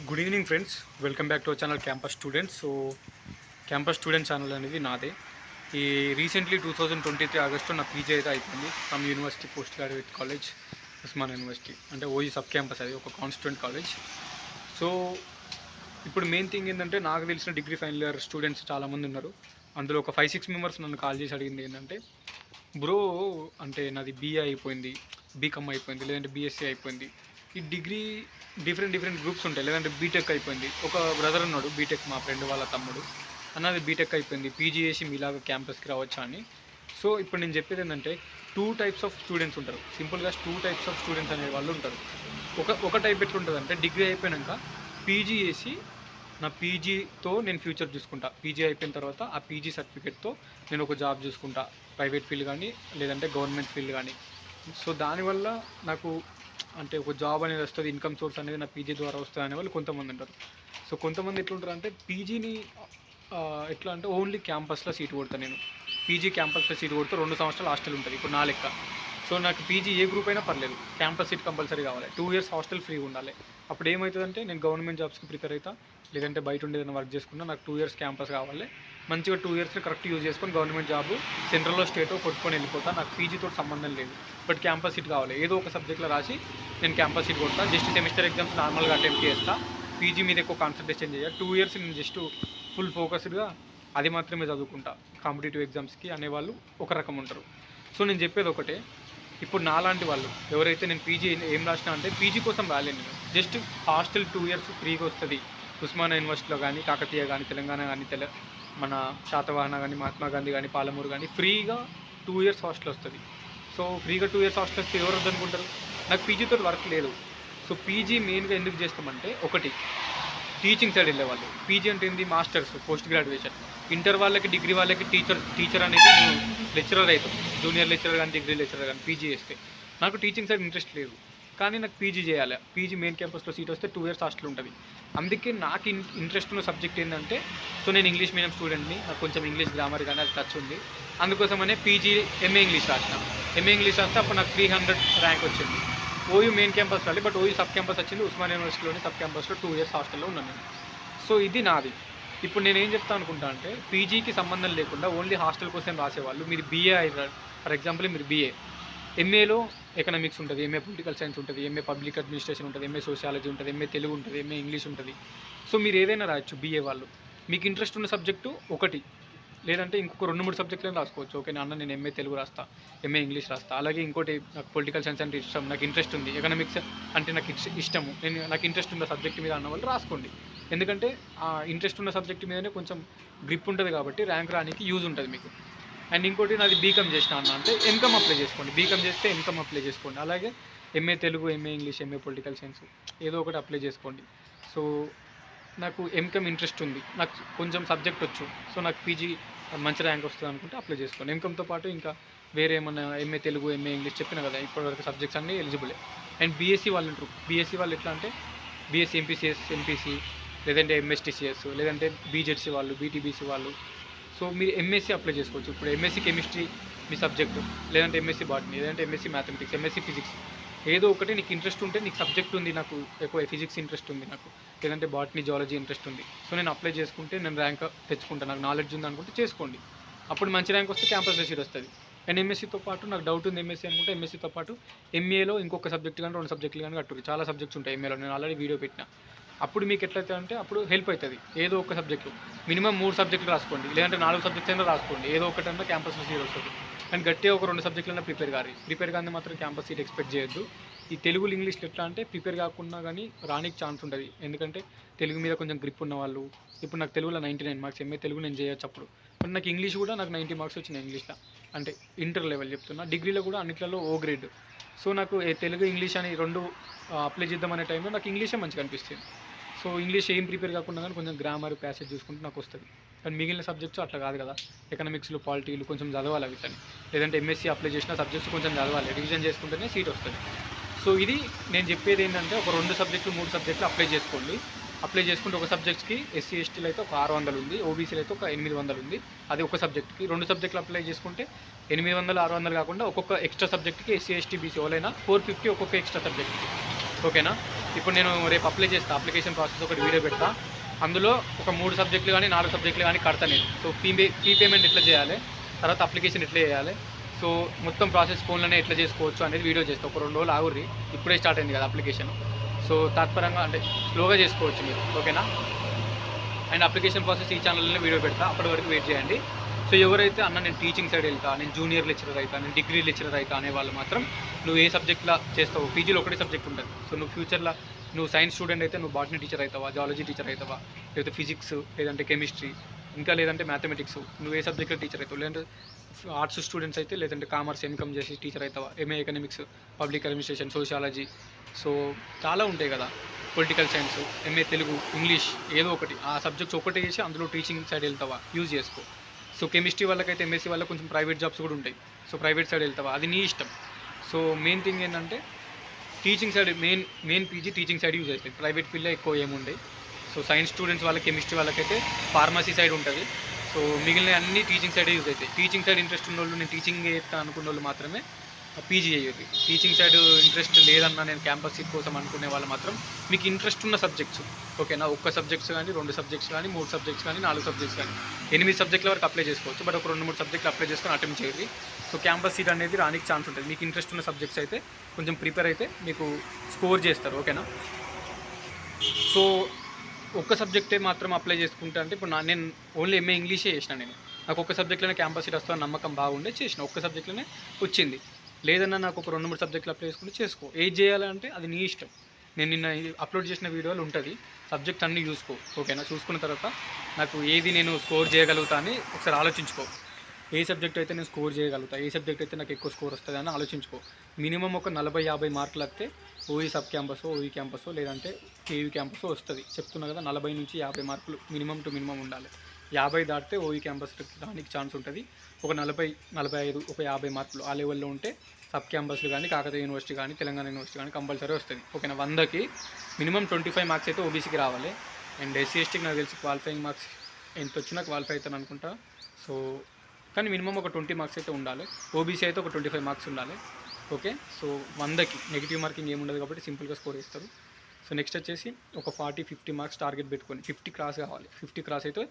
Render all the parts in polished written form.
Good evening friends, welcome back to our channel campus students. Campus student channel అనేది నాదే. ఈ recently 2023 August నా PG అయితే అయిపోయింది from university post graduate college Osman university, అంటే OU sub campus, అది ఒక కాన్స్టిట్యూంట్ కాలేజ్. సో ఇప్పుడు మెయిన్ థింగ్ ఏంటంటే, నాకు తెలిసిన డిగ్రీ ఫైనల్ ఇయర్ స్టూడెంట్స్ చాలామంది ఉన్నారు. అందులో ఒక 5-6 మెంబర్స్ నన్ను కాల్ చేసి అడిగింది ఏంటంటే, బ్రో అంటే నాది బీఏ అయిపోయింది, బీకామ్ అయిపోయింది, లేదంటే బీఎస్సీ అయిపోయింది, ఈ డిగ్రీ డిఫరెంట్ గ్రూప్స్ ఉంటాయి, లేదంటే బీటెక్ అయిపోయింది. ఒక బ్రదర్ ఉన్నాడు బీటెక్, మా ఫ్రెండ్ వాళ్ళ తమ్ముడు అన్నది బీటెక్ అయిపోయింది, పీజీ చేసి మీలాగా క్యాంపస్కి రావచ్చా అని. సో ఇప్పుడు నేను చెప్పేది ఏంటంటే, 2 types ఆఫ్ స్టూడెంట్స్ ఉంటారు. సింపుల్గా 2 types ఆఫ్ స్టూడెంట్స్ అనే వాళ్ళు ఉంటారు. ఒక టైప్ ఎట్లుంటుంది అంటే, డిగ్రీ అయిపోయాక పీజీ చేసి నా పీజీతో నేను ఫ్యూచర్ చూసుకుంటా, పీజీ అయిపోయిన తర్వాత ఆ పీజీ సర్టిఫికేట్తో నేను ఒక జాబ్ చూసుకుంటా, ప్రైవేట్ ఫీల్డ్ కానీ లేదంటే గవర్నమెంట్ ఫీల్డ్ కానీ. సో దానివల్ల నాకు అంటే ఒక జాబ్ అనేది వస్తుంది, ఇన్కమ్ సోర్స్ అనేది నా పీజీ ద్వారా వస్తుంది అనే వాళ్ళు కొంతమంది ఉంటారు. సో కొంతమంది ఎట్లుంటారు అంటే, పీజీని ఎట్లా అంటే ఓన్లీ క్యాంపస్లో సీట్ కొడతాను నేను, పీజీ క్యాంపస్లో సీట్ కొడితే 2 సంవత్సరాలు హాస్టల్ ఉంటుంది ఇప్పుడు నా లెక్క. సో నాకు పీజీ ఏ గ్రూప్ అయినా పర్లేదు, క్యాంపస్ సీట్ కంపల్సరీ కావాలి, 2 years హాస్టల్ ఫ్రీ ఉండాలి. అప్పుడు ఏమవుతుందంటే, నేను గవర్నమెంట్ జాబ్స్కి ప్రిపేర్ అవుతా, లేదంటే బయట ఉండి ఏదైనా వర్క్ చేసుకున్నా, నాకు 2 years క్యాంపస్ కావాలి. మంచిగా 2 years కరెక్ట్ యూజ్ చేసుకొని గవర్నమెంట్ జాబ్ సెంట్రల్లో స్టేటో కొట్టుకొని వెళ్ళిపోతా, నాకు పీజీతో సంబంధం లేదు. బట్ క్యాంపస్ సీట్ కావాలి, ఏదో ఒక సబ్జెక్ట్లో రాసి నేను క్యాంపస్ సీట్ కొడతా. జస్ట్ సెమిస్టర్ ఎగ్జామ్స్ నార్మల్గా అటెంప్ట్ చేస్తా, పీజీ మీద ఎక్కువ కాన్సన్ట్రేషన్ చేయాలి. 2 years నేను జస్ట్ ఫుల్ ఫోకస్డ్గా అది మాత్రమే చదువుకుంటా, కాంపిటేటివ్ ఎగ్జామ్స్కి అనేవాళ్ళు ఒక రకం ఉంటారు. సో నేను చెప్పేది ఒకటే, ఇప్పుడు నాలాంటి వాళ్ళు ఎవరైతే, నేను పీజీ ఏం రాసినా అంటే పీజీ కోసం రాలేను నేను, జస్ట్ హాస్టల్ 2 years ఫ్రీగా వస్తుంది ఉస్మానియా యూనివర్సిటీలో కానీ, కాకతీయ కానీ, తెలంగాణ కానీ, మన శాతవాహన కానీ, మహాత్మా గాంధీ కానీ, పాలమూరు కానీ ఫ్రీగా 2 years హాస్టల్ వస్తుంది. సో ఫ్రీగా 2 years హాస్టల్ వస్తే ఎవరు వద్దనుకుంటారు? నాకు పీజీతో వర్క్ లేదు. సో పీజీ మెయిన్గా ఎందుకు చేస్తామంటే, ఒకటి టీచింగ్ సైడ్ వెళ్ళేవాళ్ళు, పీజీ అంటే ఏంది, మాస్టర్స్, పోస్ట్ గ్రాడ్యుయేషన్. ఇంటర్ వాళ్ళకి, డిగ్రీ వాళ్ళకి టీచర్ అనేది నువ్వు లెక్చరర్ అవుతావు, జూనియర్ లెక్చరర్ కానీ, డిగ్రీ లెక్చరర్ కానీ పీజీ చేస్తే. నాకు టీచింగ్ సైడ్ ఇంట్రెస్ట్ లేదు, కానీ నాకు పీజీ చేయాలి, పీజీ మెయిన్ క్యాంపస్లో సీట్ వస్తే 2 years హాస్టల్ ఉంటుంది. అందుకే నాకు ఇంట్రెస్ట్ ఉన్న సబ్జెక్ట్ ఏంటంటే, సో నేను ఇంగ్లీష్ మీడియం స్టూడెంట్ని, నాకు కొంచెం ఇంగ్లీష్ గ్రామర్ కానీ అది టచ్ ఉంది. అందుకోసమనే పీజీ ఎంఏ ఇంగ్లీష్ రాసిన. ఎంఏ ఇంగ్లీష్ రాస్తే అప్పుడు నాకు 300 ర్యాంక్ వచ్చింది. ఓయూ మెయిన్ క్యాంపస్ రాలి, బట్ ఓయూ సబ్ క్యాంపస్ వచ్చింది, ఉస్మానియా యూనివర్సిటీలోని సబ్ క్యాంపస్లో 2 years హాస్టల్లో ఉన్నాను నేను. సో ఇది నాది. ఇప్పుడు నేను ఏం చెప్తాను అనుకుంటా అంటే, పీజీకి సంబంధం లేకుండా ఓన్లీ హాస్టల్ కోసం రాసేవాళ్ళు, మీరు బీఏ అయినారు ఫర్ ఎగ్జాంపుల్, మీరు బీఏ, ఎంఏలో ఎకనామిక్స్ ఉంటుంది, ఎంఏ పొలిటికల్ సైన్స్ ఉంటుంది, ఎంఏ పబ్లిక్ అడ్మినిస్ట్రేషన్ ఉంటుంది, ఎంఏ సోషియాలజీ ఉంటుంది, ఎంఏ తెలుగు ఉంటుంది, ఎంఏ ఇంగ్లీష్ ఉంటుంది. సో మీరు ఏదైనా రాయొచ్చు బీఏ వాళ్ళు, మీకు ఇంట్రెస్ట్ ఉన్న సబ్జెక్టు ఒకటి, లేదంటే ఇంకొక 2-3 సబ్జెక్టులను రాసుకోవచ్చు. ఓకే అన్న, నేను ఎంఏ తెలుగు రాస్తా, ఎంఏ ఇంగ్లీష్ రాస్తా, అలాగే ఇంకోటి నాకు పొలిటికల్ సైన్స్ అంటే ఇష్టం, నాకు ఇంట్రెస్ట్ ఉంది, ఎకనామిక్స్ అంటే నాకు ఇష్టము, నాకు ఇంట్రెస్ట్ ఉన్న సబ్జెక్ట్ మీద అన్న వాళ్ళు రాసుకోండి. ఎందుకంటే ఆ ఇంట్రెస్ట్ ఉన్న సబ్జెక్ట్ మీదనే కొంచెం గ్రిప్ ఉంటుంది కాబట్టి ర్యాంక్ రానికి యూజ్ ఉంటుంది మీకు. అండ్ ఇంకోటి, నాది బీకామ్ చేసిన అన్న అంటే ఎంకామ్ అప్లై చేసుకోండి, బీకామ్ చేస్తే ఎంకామ్ అప్లై చేసుకోండి, అలాగే MA Telugu, MA English, MA political science ఏదో ఒకటి అప్లై చేసుకోండి. సో నాకు ఎంకామ్ ఇంట్రెస్ట్ ఉంది, నాకు కొంచెం సబ్జెక్ట్ వచ్చు, సో నాకు పీజీ మంచి ర్యాంక్ వస్తుంది అనుకుంటే అప్లై చేసుకోండి. ఎంకామ్తో పాటు ఇంకా వేరే ఏమన్నా ఎంఏ తెలుగు, ఎంఏ ఇంగ్లీష్ చెప్పిన కదా, ఇప్పటివరకు సబ్జెక్ట్స్ అన్నీ ఎలిజిబులే. అండ్ బీఎస్సీ వాళ్ళు ఉంటారు, బీఎస్సీ వాళ్ళు ఎట్లా అంటే, బీఎస్సీ ఎంపీసీ లేదంటే ఎంఎస్టీసీఎస్, లేదంటే బీజెడ్సీ వాళ్ళు, బీటీబీసీ వాళ్ళు. సో మీరు ఎంఎస్సీ అప్లై చేసుకోవచ్చు. ఇప్పుడు ఎంఎస్సీ కెమిస్ట్రీ మీ సబ్జెక్టు, లేదంటే ఎంఎస్సీ బాటనీ, లేదంటే ఎంఎస్సీ మ్యాథమెటిక్స్, ఎంఎస్సీ ఫిజిక్స్, ఏదో ఒకటి నీకు ఇంట్రెస్ట్ ఉంటే, నీకు సబ్జెక్ట్ ఉంది, నాకు ఎక్కువ ఫిజిక్స్ ఇంట్రెస్ట్ ఉంది నాకు, లేదంటే బాటనీ, జువాలజీ ఇంట్రెస్ట్ ఉంది, సో నేను అప్లై చేసుకుంటే నేను ర్యాంక్ తెచ్చుకుంటాను, నాకు నాలెడ్జ్ ఉంది అనుకుంటే చేసుకోండి. అప్పుడు మంచి ర్యాంక్ వస్తే క్యాంపస్లో సీట్ వస్తుంది. అండ్ ఎంఎస్సీతో పాటు నాకు డౌట్ ఉంది ఎంఎస్సీ అనుకుంటే, ఎంఎస్సీతో పాటు ఎంఏలో ఇంకొక సబ్జెక్ట్ కానీ 2 సబ్జెక్టులు కానీ కట్టుర్రి, చాలా సబ్జెక్ట్స్ ఉంటాయి ఎంఏలో, నేను ఆల్రెడీ వీడియో పెట్టిన. అప్పుడు మీకు ఎట్లయితే అంటే, అప్పుడు హెల్ప్ అవుతుంది. ఏదో ఒక సబ్జెక్టు మినిమం 3 సబ్జెక్టులు రాసుకోండి, లేదంటే 4 సబ్జెక్ట్స్ అయినా రాసుకోండి, ఏదో ఒకటన్నా క్యాంపస్లో సీట్ వస్తుంది. అండ్ గట్టిగా ఒక 2 సబ్జెక్టులైనా ప్రిపేర్ కానీ మాత్రం క్యాంపస్ సీట్ ఎక్స్పెక్ట్ చేయొద్దు. ఈ తెలుగు ఇంగ్లీష్లో ఎట్లా అంటే, ప్రిపేర్ కాకుండా కానీ రానికి ఛాన్స్ ఉంటుంది, ఎందుకంటే తెలుగు మీద కొంచెం గ్రిప్ ఉన్న వాళ్ళు. ఇప్పుడు నాకు తెలుగులో 99 మార్క్స్, ఎంఏ తెలుగు నేను చేయొచ్చు అప్పుడు. బట్ నాకు ఇంగ్లీష్ కూడా నాకు 90 మార్క్స్ వచ్చినాయి ఇంగ్లీష్లో, అంటే ఇంటర్ లెవెల్ చెప్తున్నా, డిగ్రీలో కూడా అన్నిట్లలో ఓ గ్రేడ్. సో నాకు తెలుగు ఇంగ్లీష్ అని 2 అప్లై చేద్దామనే టైంలో నాకు ఇంగ్లీషే మంచిగా అనిపిస్తుంది. సో ఇంగ్లీష్ ఏం ప్రిపేర్ కాకుండా కానీ కొంచెం గ్రామర్, ప్యాసేజ్ చూసుకుంటే నాకు వస్తుంది. కానీ మిగిలిన సబ్జెక్ట్స్ అట్లా కాదు కదా, ఎకనామిక్స్లో, పాలిటీలు కొంచెం చదవాలి అవి కానీ, లేదంటే ఎంఎస్సీ అప్లై చేసిన సబ్జెక్ట్స్ కొంచెం చదవాలి, రివిజన్ చేసుకుంటేనే సీట్ వస్తుంది. సో ఇది నేను చెప్పేది ఏంటంటే, ఒక 2 సబ్జెక్టులు 3 సబ్జెక్టులు అప్లై చేసుకోండి. అప్లై చేసుకుంటే ఒక సబ్జెక్ట్కి ఎస్సీ ఎస్టీలో అయితే ఒక 600 ఉంది, ఓబీసీలో అయితే ఒక 800 ఉంది, అది ఒక సబ్జెక్ట్కి. 2 సబ్జెక్టులు అప్లై చేసుకుంటే 800, 600 కాకుండా ఒక్కొక్క ఎక్స్ట్రా సబ్జెక్ట్కి ఎస్సీ ఎస్టీ బీసీ ఎవరైనా 450 ఒక్కొక్క ఎక్స్ట్రా సబ్జెక్ట్కి. ఓకేనా. ఇప్పుడు నేను రేపు అప్లై చేస్తా, అప్లికేషన్ ప్రాసెస్ ఒకటి వీడియో పెడతా. అందులో ఒక 3 సబ్జెక్టులు కానీ 4 సబ్జెక్టులు కానీ కడతా నేను. సో ఫీ పేమెంట్ ఎట్లా చేయాలి, తర్వాత అప్లికేషన్ ఎట్లా చేయాలి, సో మొత్తం ప్రాసెస్ ఫోన్లోనే ఎట్లా చేసుకోవచ్చు అనేది వీడియో చేస్తాను. ఒక 2 రోజులు ఆగుర్రి, ఇప్పుడే స్టార్ట్ అయింది కదా అప్లికేషన్. సో తాత్పరంగా అంటే స్లోగా చేసుకోవచ్చు మీరు, ఓకేనా. అండ్ అప్లికేషన్ ప్రాసెస్ ఈ ఛానల్లోనే వీడియో పెడతా, అప్పటి వరకు వెయిట్ చేయండి. సో ఎవరైతే అన్న నేను టీచింగ్ సైడ్ వెళ్తా, నేను జూనియర్ లెక్చరర్ అవుతా, నేను డిగ్రీ లెక్చరర్ అవుతా అనే వాళ్ళు మాత్రం నువ్వు ఏ సబ్జెక్ట్లో చేస్తావు, పీజీలో ఒకటే సబ్జెక్ట్ ఉంటుంది. సో నువ్వు ఫ్యూచర్లో నువ్వు సైన్స్ స్టూడెంట్ అయితే నువ్వు బాటనీ టీచర్ అవుతావా, జువాలజీ టీచర్ అవుతావా, లేకపోతే ఫిజిక్స్, లేదంటే కెమిస్ట్రీ, ఇంకా లేదంటే మ్యాథమెటిక్స్, నువ్వు ఏ సబ్జెక్ట్లో టీచర్ అవుతావు, లేదంటే ఆర్ట్స్ స్టూడెంట్స్ అయితే లేదంటే కామర్స్ ఎంకమ్ చేసి టీచర్ అవుతావా, MA economics, public administration, sociology, so చాలా ఉంటాయి కదా, political science, MA Telugu, English, ఏదో ఒకటి ఆ సబ్జెక్ట్స్ ఒకటే చేసి అందులో టీచింగ్ సైడ్ వెళ్తావా, యూజ్ చేసుకో. సో కెమిస్ట్రీ వాళ్ళకైతే ఎంఎస్సీ వాళ్ళకి కొంచెం ప్రైవేట్ జాబ్స్ కూడా ఉంటాయి. సో ప్రైవేట్ సైడ్ వెళ్తావా, అది నీ ఇష్టం. సో మెయిన్ థింగ్ ఏంటంటే teaching side main PG teaching side use అవుతుంది, ప్రైవేట్ ఫీల్డ్లో ఎక్కువ ఏముంటాయి. సో సైన్స్ స్టూడెంట్స్ వాళ్ళకి, కెమిస్ట్రీ వాళ్ళకైతే ఫార్మసీ సైడ్ ఉంటుంది. సో మిగిలిన అన్ని టీచింగ్ సైడే యూజ్ అవుతాయి. టీచింగ్ సైడ్ ఇంట్రెస్ట్ ఉన్న వాళ్ళు, నేను టీచింగ్ చేస్తా అనుకున్న వాళ్ళు మాత్రమే పీజీ చేయొద్దు. టీచింగ్ సైడ్ ఇంట్రెస్ట్ లేదన్నా నేను క్యాంపస్ సీట్ కోసం అనుకునే వాళ్ళు మాత్రం మీకు ఇంట్రెస్ట్ ఉన్న సబ్జెక్ట్స్, ఓకేనా, ఒక్క సబ్జెక్ట్స్ కానీ 2 సబ్జెక్ట్స్ కానీ 3 సబ్జెక్ట్స్ కానీ 4 సబ్జెక్ట్స్ కానీ 8 సబ్జెక్టుల వరకు అప్లై చేసుకోవచ్చు. బట్ ఒక 2-3 సబ్జెక్టులు అప్లై చేసుకొని అటెంప్ట్ చేయండి. సో క్యాంపస్ సీట్ అనేది రానికి ఛాన్స్ ఉంటుంది. మీకు ఇంట్రెస్ట్ ఉన్న సబ్జెక్ట్స్ అయితే కొంచెం ప్రిపేర్ అయితే మీకు స్కోర్ చేస్తారు, ఓకేనా. సో ఒక్క సబ్జెక్టే మాత్రం అప్లై చేసుకుంటా అంటే ఇప్పుడు నేను ఓన్లీ ఎంఏ ఇంగ్లీషే చేసిన, నాకు ఒక్క సబ్జెక్ట్లోనే క్యాంపస్ సీట్ వస్తుందని నమ్మకం బాగుండే చేసిన, ఒక్క సబ్జెక్ట్లోనే వచ్చింది. లేదన్నా నాకు ఒక 2-3 సబ్జెక్టులు అప్లై చేసుకుంటే చేసుకో. ఏది చేయాలంటే అది నీ ఇష్టం. నేను నిన్న అప్లోడ్ చేసిన వీడియోలు ఉంటుంది, సబ్జెక్ట్ అన్నీ చూసుకో, ఓకేనా. చూసుకున్న తర్వాత నాకు ఏది నేను స్కోర్ చేయగలుగుతా అని ఒకసారి ఆలోచించుకో. ఏ సబ్జెక్ట్ అయితే నేను స్కోర్ చేయగలుగుతా, ఏ సబ్జెక్ట్ అయితే నాకు ఎక్కువ స్కోర్ వస్తుంది అని ఆలోచించుకో. మినిమం ఒక 40-50 మార్కులు వస్తే ఓఈ సబ్ క్యాంపసో, ఓఈ క్యాంపసో లేదంటే కేవీ క్యాంపసో వస్తుంది. చెప్తున్నా కదా, 40 నుంచి 50 మార్కులు మినిమం టు మినిమం ఉండాలి. 50 దాటితే ఓఈ క్యాంపస్ రానికి ఛాన్స్ ఉంటుంది. ఒక 40-45 ఒక 50 మార్కులు ఆ లెవెల్లో ఉంటే సబ్ క్యాంపస్లు కానీ, కాకతీయ యూనివర్సిటీ కానీ, తెలంగాణ యూనివర్సిటీ కానీ కంపల్సరీ వస్తుంది, ఓకేనా. 100కి మినిమం 25 మార్క్స్ అయితే ఓబీసీకి రావాలి. అండ్ ఎస్సీ ఎస్టీకి నాకు తెలిసి క్వాలిఫైయింగ్ మార్క్స్ ఎంత వచ్చినా క్వాలిఫై అవుతాను అనుకుంటా. సో కానీ మినిమం ఒక 20 మార్క్స్ అయితే ఉండాలి. ఓబీసీ అయితే ఒక 25 మార్క్స్ ఉండాలి, ఓకే. సో 100కి నెగిటివ్ మార్కింగ్ ఏముండదు కాబట్టి సింపుల్గా స్కోర్ చేస్తారు. సో నెక్స్ట్ వచ్చేసి ఒక 40-50 మార్క్స్ టార్గెట్ పెట్టుకొని 50 క్రాస్ కావాలి. 50 క్రాస్ అయితే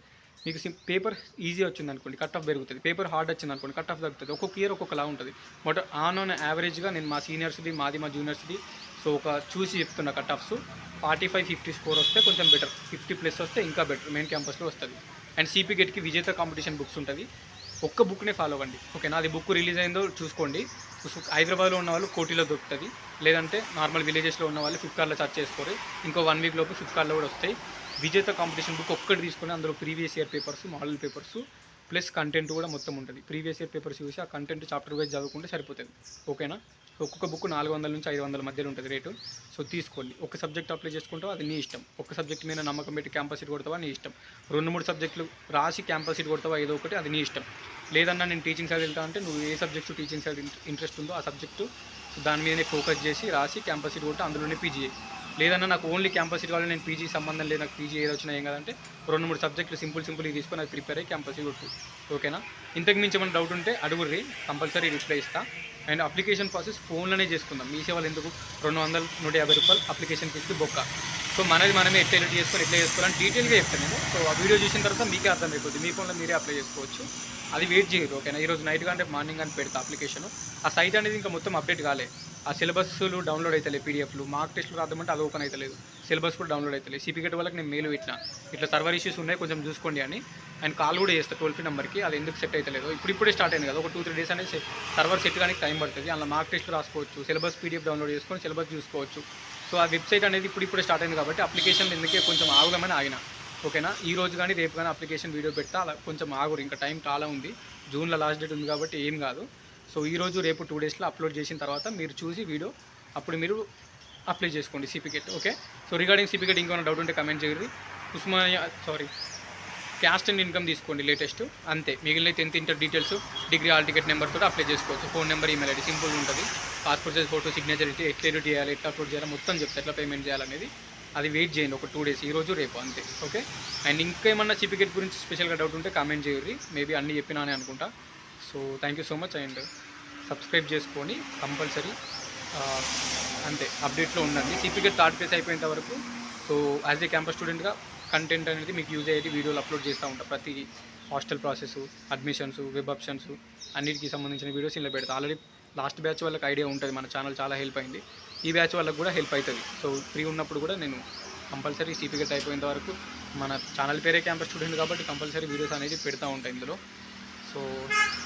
మీకు పేపర్ ఈజీ వచ్చింది అనుకోండి, కట్ ఆఫ్ పెరుగుతుంది. పేపర్ హార్డ్ వచ్చింది అనుకోండి, కట్ ఆఫ్ తగ్గుతుంది. ఒక్కొక్క ఇయర్ ఒక్కొక్కలా ఉంటుంది. బట్ ఆన్ యావరేజ్గా నేను మా సీనియర్స్ది, మా జూనియర్స్ది సో ఒక చూసి చెప్తున్న కట్ ఆఫ్స్ 45-50 స్కోర్ వస్తే కొంచెం బెటర్, 50+ వస్తే ఇంకా బెటర్, మెయిన్ క్యాంపస్లో వస్తుంది. అండ్ సిపి గెట్కి విజేత కాంపిటీషన్ బుక్స్ ఉంటుంది, ఒక్క బుక్నే ఫాలో అవ్వండి, ఓకేనా. అది బుక్ రిలీజ్ అయిందో చూసుకోండి. హైదరాబాద్లో ఉన్న వాళ్ళు కోటిలో దొరుకుతుంది, లేదంటే నార్మల్ విలేజెస్లో ఉన్న వాళ్ళు ఫ్లిప్కార్ట్లో సర్చ్ చేసుకోరు. ఇంకో 1 వీక్ లోపు ఫ్లిప్కార్ట్లో కూడా వస్తాయి. విజేత కాంపిటీషన్ బుక్ ఒక్కటి తీసుకొని అందులో previous year papers, model papers plus content కూడా మొత్తం ఉంటుంది. ప్రీవియస్ ఇయర్ పేపర్స్ చూసి ఆ కంటెంట్ చాప్టర్ వైజ్ చదువుకుంటే సరిపోతుంది, ఓకేనా. సో ఒక్కొక్క బుక్ 400 నుంచి 500 మధ్యలో ఉంటుంది రేటు. సో తీసుకోండి. ఒక సబ్జెక్ట్ అప్లై చేసుకుంటావా అది నీ ఇష్టం. ఒక సబ్జెక్ట్ మీద నమ్మకం పెట్టి క్యాంపస్ సీట్ కొడతావా నీ ఇష్టం. 2-3 సబ్జెక్టులు రాసి క్యాంపస్ సీట్ కొడతావా ఏదో ఒకటి, అది నీ ఇష్టం. లేదన్నా నేను టీచింగ్ సైడ్ వెళ్తా అంటే నువ్వు ఏ సబ్జెక్టు టీచింగ్ సైడ్ ఇంట్రెస్ట్ ఉందో ఆ సబ్జెక్టు దాని మీదనే ఫోకస్ చేసి రాసి క్యాంపస్ సీట్ కొట్టి అందులోనే పీజీ చేయి. లేదన్నా నాకు ఓన్లీ క్యాంపస్ సీట్ కావాలి, నేను పీజీ సంబంధం లేదు, నాకు పీజీ ఏది వచ్చినా ఏం కదంటే 2-3 సబ్జెక్టులు సింపుల్ తీసుకొని అది ప్రిపేర్ అయ్యి క్యాంపస్ సీట్ కొట్టు, ఓకేనా. ఇంతకు మించి ఏమైనా డౌట్ ఉంటే అడుగుర్రి, కంపల్సరీ రిప్లై ఇస్తా. అండ్ అప్లికేషన్ ప్రాసెస్ ఫోన్లోనే చేసుకుందాం. మీ సేవలు ఎందుకు 200-150 రూపాయలు అప్లికేషన్ ఫీజు బొక్క. సో మనమే ఎట్లా చేసుకోవాలని డీటెయిల్గా చెప్తాను నేను. సో ఆ వీడియో చూసిన తర్వాత మీకే అర్థమైపోతుంది, మీ ఫోన్లో మీరే అప్లై చేసుకోవచ్చు. అది వెయిట్ చేయరు, ఓకేనా. ఈరోజు నైట్ కంటే మార్నింగ్ అని పెడతా అప్లికేషన్. ఆ సైట్ అనేది ఇంకా మొత్తం అప్డేట్ కాలే. ఆ సిలబస్లు డౌన్లోడ్ అవుతలే, పీడిఎఫ్లు, మార్క్ టెస్ట్లు రాద్దామంటే అది ఓపెన్ అవుతలేదు, సిలబస్ కూడా డౌన్లోడ్ అవుతలేదు. సిపికెట్ వాళ్ళకి నేను మెయిల్ పెట్టినా, ఇట్లా సర్వర్ ఇష్యూస్ ఉన్నాయి కొంచెం చూసుకోండి అని. అండ్ కాల్ కూడా చేస్తా టోల్ ఫ్రీ నెంబర్కి, అది ఎందుకు సెట్ అవుతలేదు. ఇప్పుడే స్టార్ట్ అయింది కదా, ఒక 2-3 డేస్ అనేది సర్వర్ సెట్ కానీ టైం పడుతుంది. అందులో మార్క్ టెస్ట్లు రాసుకోవచ్చు, సిలబస్ పీడిఎఫ్ డౌన్లోడ్ చేసుకొని సిలబస్ చూసుకోవచ్చు. సో ఆ వెబ్సైట్ అనేది ఇప్పుడే స్టార్ట్ అయింది కాబట్టి అప్లికేషన్ ఎందుకే కొంచెం ఆగుదామని ఆగిన, ఓకేనా. ఈ రోజు కానీ రేపు కానీ అప్లికేషన్ వీడియో పెడతా, అలా కొంచెం ఆగురు, ఇంకా టైం చాలా ఉంది. జూన్లో లాస్ట్ డేట్ ఉంది కాబట్టి ఏం కాదు. సో ఈరోజు రేపు 2 డేస్లో అప్లోడ్ చేసిన తర్వాత మీరు చూసి వీడియో అప్పుడు మీరు అప్లై చేసుకోండి సిపికెట్, ఓకే. సో రిగార్డింగ్ సిపికెట్ ఇంకేమైనా డౌట్ ఉంటే కమెంట్ చేయండి. క్యాస్ట్ అండ్ ఇన్కమ్ తీసుకోండి లేటెస్ట్, అంతే. మిగిలిన 10th inter details, degree hall ticket number కూడా అప్లై చేసుకోవచ్చు. Phone number, email ID simple ఉంటుంది. పాస్పోర్ట్ సైజ్ ఫోటో, సిగ్నేచర్ ఎట్లా ఎడిట్ చేయాలి, ఎట్లా అప్లోడ్ చేయాలి మొత్తం చెప్తే, ఎట్లా పేమెంట్ చేయాలనేది. అది వెయిట్ చేయండి ఒక 2 డేస్, ఈరోజు రేపు అంతే, ఓకే. అండ్ ఇంకేమన్నా సిపికెట్ గురించి స్పెషల్గా డౌట్ ఉంటే కామెంట్ చేయండి, మేబీ అన్నీ చెప్పినానే అనుకుంటా. So thank you so much. And subscribe చేసుకొని కంపల్సరీ అంతే అప్డేట్లో ఉండండి. సిపిగెట్ థర్డ్ ఫేజ్ అయిపోయేంత వరకు సో యాజ్ ఏ క్యాంపస్ స్టూడెంట్గా కంటెంట్ అనేది మీకు యూజ్ అయ్యేది వీడియోలు అప్లోడ్ చేస్తూ ఉంటాను. ప్రతి hostel process, admissions, web options అన్నిటికీ సంబంధించిన వీడియోస్ ఇలా పెడతా. ఆల్రెడీ లాస్ట్ బ్యాచ్ వాళ్ళకి ఐడియా ఉంటుంది, మన ఛానల్ చాలా హెల్ప్ అయింది. ఈ బ్యాచ్ వాళ్ళకి కూడా హెల్ప్ అవుతుంది. సో ఫ్రీ ఉన్నప్పుడు కూడా నేను కంపల్సరీ సిపిగెట్ అయిపోయేంత వరకు మన ఛానల్ పేరే క్యాంపస్ స్టూడెంట్ కాబట్టి కంపల్సరీ వీడియోస్ అనేది పెడతా ఉంటాయి ఇందులో. సో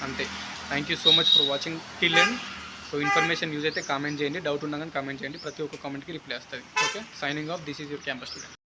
అంతే. Thank you so much for watching till end. So information use అయితే కామెంట్ చేయండి, డౌట్ ఉన్నా కానీ కామెంట్ చేయండి, ప్రతి ఒక్క కామెంట్కి రిప్లై వస్తుంది. Okay, signing off. This is your campus student.